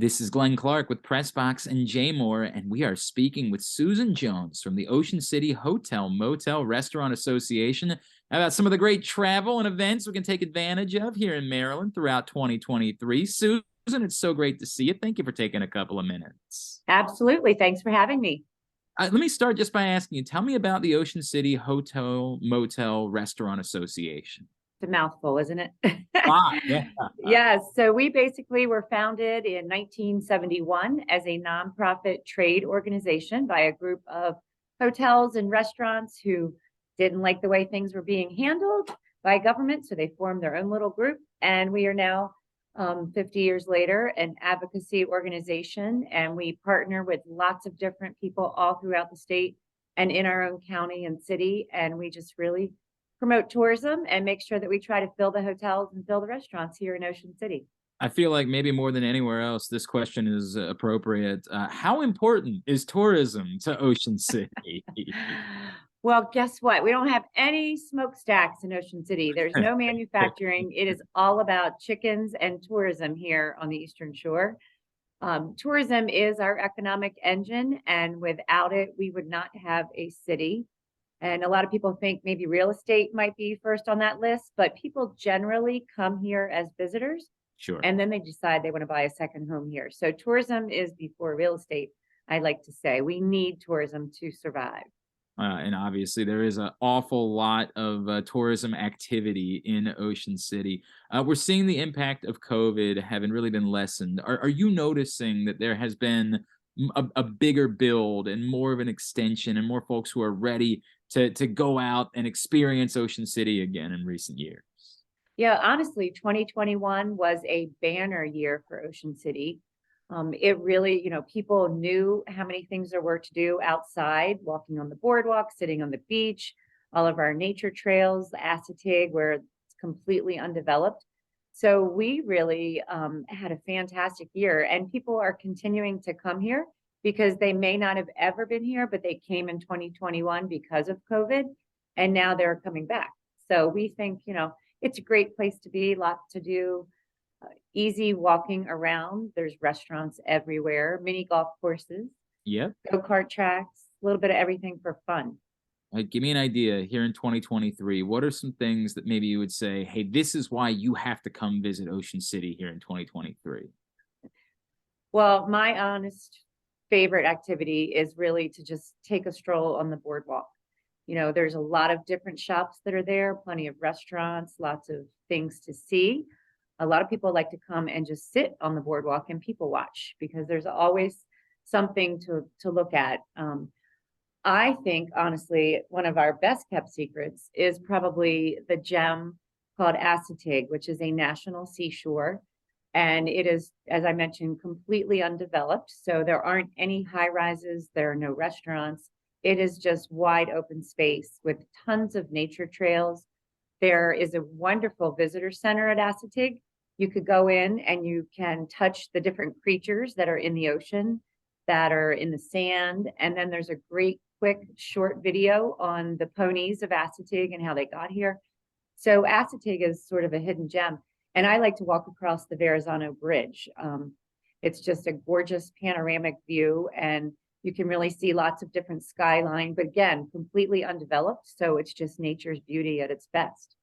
This is Glenn Clark with Pressbox and Jmore, and we are speaking with Susan Jones from the Ocean City Hotel-Motel-Restaurant Association about some of the great travel and events we can take advantage of here in Maryland throughout 2023. Susan, it's so great to see you. Thank you for taking a couple of minutes. Absolutely. Thanks for having me. Let me start just by asking you, tell me about the Ocean City Hotel-Motel-Restaurant Association. It's a mouthful, isn't it? Yeah. Yes. So we basically were founded in 1971 as a nonprofit trade organization by a group of hotels and restaurants who didn't like the way things were being handled by government. So they formed their own little group. And we are now, 50 years later, an advocacy organization. And we partner with lots of different people all throughout the state and in our own county and city. And we just really promote tourism and make sure that we try to fill the hotels and fill the restaurants here in Ocean City. I feel like maybe more than anywhere else, this question is appropriate. How important is tourism to Ocean City? Well, guess what? We don't have any smokestacks in Ocean City. There's no manufacturing. It is all about chickens and tourism here on the Eastern Shore. Tourism is our economic engine, and without it, we would not have a city. And a lot of people think maybe real estate might be first on that list, but people generally come here as visitors. Sure. And then they decide they want to buy a second home here. So tourism is before real estate, I like to say. We need tourism to survive. And obviously, there is an awful lot of tourism activity in Ocean City. We're seeing the impact of COVID having really been lessened. Are you noticing that there has been a bigger build and more of an extension and more folks who are ready to go out and experience Ocean City again in recent years? Yeah, honestly, 2021 was a banner year for Ocean City. It really, people knew how many things there were to do outside, walking on the boardwalk, sitting on the beach, all of our nature trails, the Assateague, where it's completely undeveloped. So we really had a fantastic year, and people are continuing to come here because they may not have ever been here, but they came in 2021 because of COVID, and now they're coming back. So we think, it's a great place to be, lots to do, easy walking around. There's restaurants everywhere, mini golf courses, Yep. go-kart tracks, a little bit of everything for fun. Give me an idea here in 2023. What are some things that maybe you would say, hey, this is why you have to come visit Ocean City here in 2023? Well, my honest favorite activity is really to just take a stroll on the boardwalk. There's a lot of different shops that are there, plenty of restaurants, lots of things to see. A lot of people like to come and just sit on the boardwalk and people watch because there's always something to look at. I think, honestly, one of our best kept secrets is probably the gem called Assateague, which is a national seashore. And it is, as I mentioned, completely undeveloped. So there aren't any high rises, there are no restaurants. It is just wide open space with tons of nature trails. There is a wonderful visitor center at Assateague. You could go in and you can touch the different creatures that are in the ocean, that are in the sand. And then there's a great quick short video on the ponies of Assateague and how they got here. So Assateague is sort of a hidden gem. And I like to walk across the Verrazano Bridge. It's just a gorgeous panoramic view, and you can really see lots of different skyline, but again, completely undeveloped. So it's just nature's beauty at its best.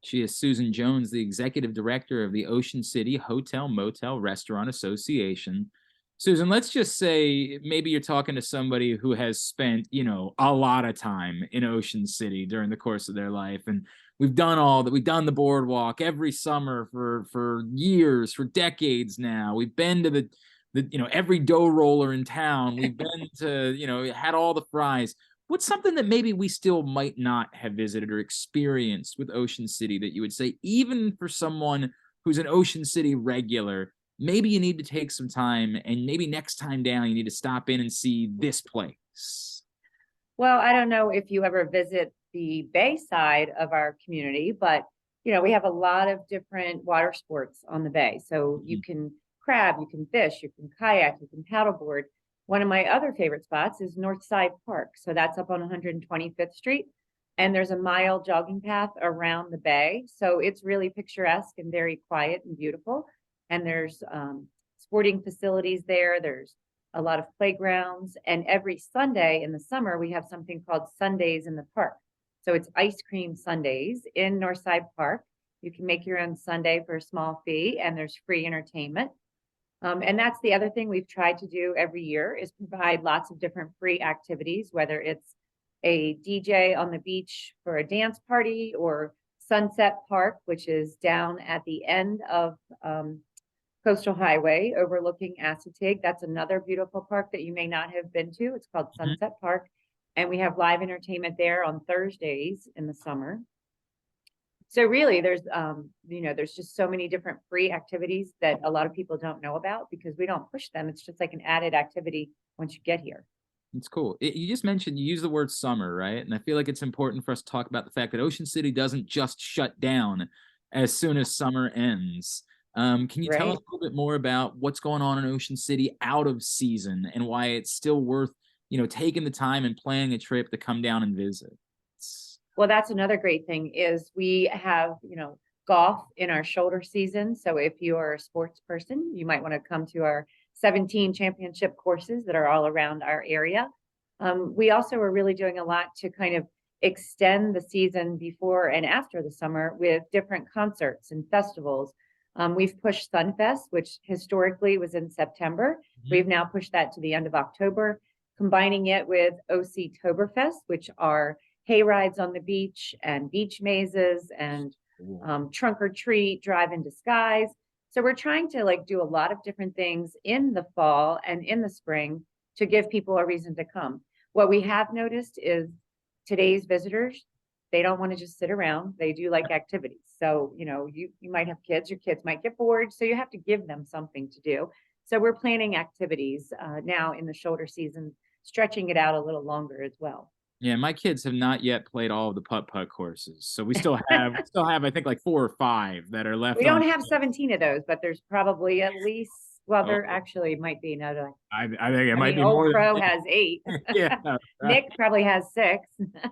She is Susan Jones, the executive director of the Ocean City Hotel-Motel-Restaurant Association. Susan, let's just say maybe you're talking to somebody who has spent, a lot of time in Ocean City during the course of their life. And we've done all that. We've done the boardwalk every summer for years, for decades now. We've been to the every dough roller in town. We've been to, had all the fries. What's something that maybe we still might not have visited or experienced with Ocean City that you would say, even for someone who's an Ocean City regular, maybe you need to take some time, and maybe next time down, you need to stop in and see this place? Well, I don't know if you ever visit the bay side of our community, but we have a lot of different water sports on the bay. So you can crab, you can fish, you can kayak, you can paddleboard. One of my other favorite spots is Northside Park. So that's up on 125th Street. And there's a mile jogging path around the bay. So it's really picturesque and very quiet and beautiful. And there's sporting facilities there. There's a lot of playgrounds. And every Sunday in the summer, we have something called Sundays in the Park. So it's ice cream Sundays in Northside Park. You can make your own sundae for a small fee, and there's free entertainment. And that's the other thing we've tried to do every year is provide lots of different free activities, whether it's a DJ on the beach for a dance party, or Sunset Park, which is down at the end of Coastal Highway overlooking Assateague. That's another beautiful park that you may not have been to. It's called Sunset Park. And we have live entertainment there on Thursdays in the summer. So really there's, there's just so many different free activities that a lot of people don't know about because we don't push them. It's just like an added activity once you get here. It's cool. You just mentioned, you use the word summer, right? And I feel like it's important for us to talk about the fact that Ocean City doesn't just shut down as soon as summer ends. Can you tell us a little bit more about what's going on in Ocean City out of season and why it's still worth, taking the time and planning a trip to come down and visit? Well, that's another great thing is we have, golf in our shoulder season. So if you are a sports person, you might want to come to our 17 championship courses that are all around our area. We also are really doing a lot to kind of extend the season before and after the summer with different concerts and festivals. We've pushed Sunfest, which historically was in September. We've now pushed that to the end of October, combining it with OC Toberfest, which are hay rides on the beach and beach mazes and trunk or treat, drive in disguise. So we're trying to do a lot of different things in the fall and in the spring to give people a reason to come. What we have noticed is today's visitors, they don't want to just sit around. They do like activities. So, you might have kids, your kids might get bored. So you have to give them something to do. So we're planning activities now in the shoulder season, stretching it out a little longer as well. Yeah, my kids have not yet played all of the putt-putt courses. So we still have, I think, like 4 or 5 that are left. We don't have 17 of those, but there's probably at least, well, there actually might be another. I think it might be Old more Crow than has 8. Yeah. Nick probably has 6.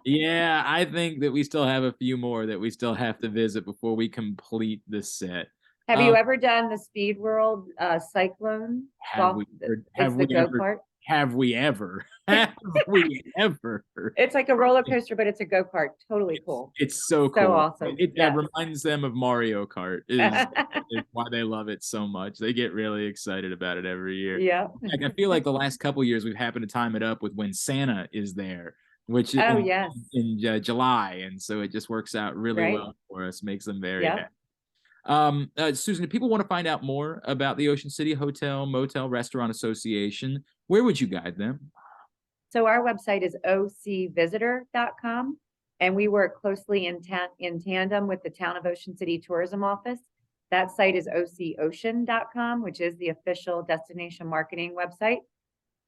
Yeah, I think that we still have a few more that we still have to visit before we complete the set. Have you ever done the Speed World Cyclone? Have we ever? Have we ever? Have we ever? Have we ever? It's like a roller coaster, but it's a go-kart. Totally cool. It's so cool. So awesome. That reminds them of Mario Kart. Is why they love it so much. They get really excited about it every year. Yeah. Like, I feel like the last couple years we've happened to time it up with when Santa is there, which is in July, and so it just works out really well for us. Makes them very happy. Susan, if people want to find out more about the Ocean City Hotel-Motel-Restaurant Association, where would you guide them? So our website is ocvisitor.com, and we work closely in tandem with the Town of Ocean City Tourism Office. That site is ococean.com, which is the official destination marketing website.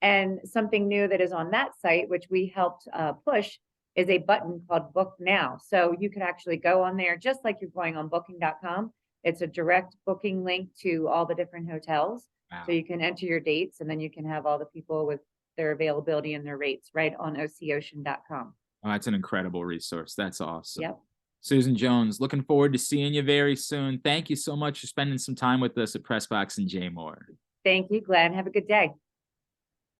And something new that is on that site, which we helped push, is a button called Book Now. So you can actually go on there just like you're going on booking.com. It's a direct booking link to all the different hotels. Wow. So you can enter your dates, and then you can have all the people with their availability and their rates right on ococean.com. Oh, that's an incredible resource. That's awesome. Yep. Susan Jones, looking forward to seeing you very soon. Thank you so much for spending some time with us at Pressbox and Jmore. Thank you, Glenn. Have a good day.